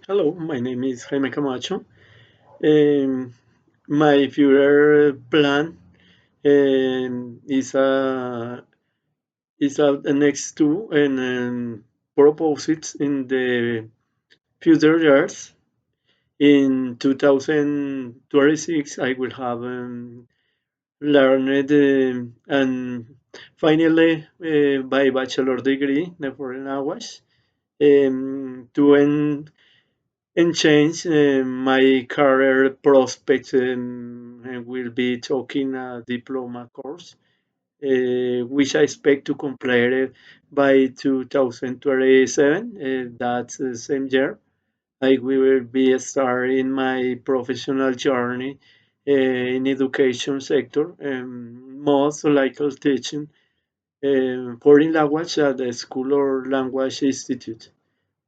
Hello, my name is Jaime Camacho. Um, my future plan is next to and proposed in the future years. In 2026, I will have learned and finally by bachelor degree in foreign language to and change my career prospects and will be taking a diploma course, which I expect to complete by 2027. That's the same year. I will be starting my professional journey in education sector, most likely teaching foreign language at the School or Language Institute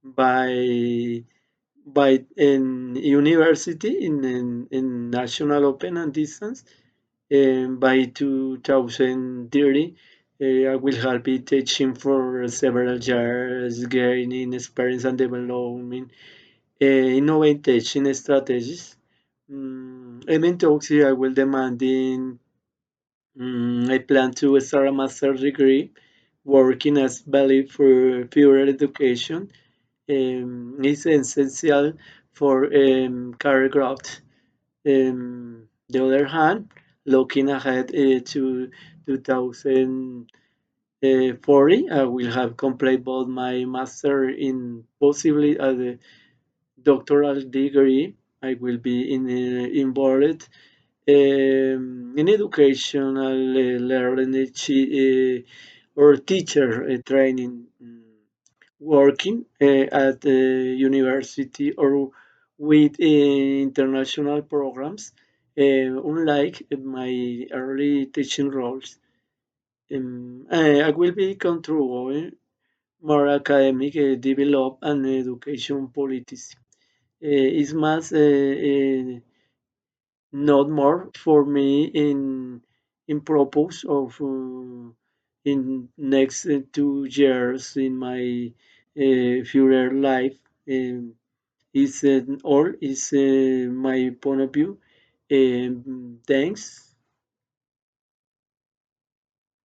by in university in national open and distance by 2030. I will help be teaching for several years, gaining experience and developing innovative strategies. Even though I will demanding. I plan to start a master's degree working as value for future education is essential for career growth. The other hand, looking ahead to 2040, I will have completed both my master in possibly a doctoral degree. I will be involved in educational learning or teacher training. Working at the university or with international programs, unlike my early teaching roles. I will be contributing more academic develop and education policies. It's much not more for me in purpose of in next 2 years in my future life. Is all is my point of view. Thanks.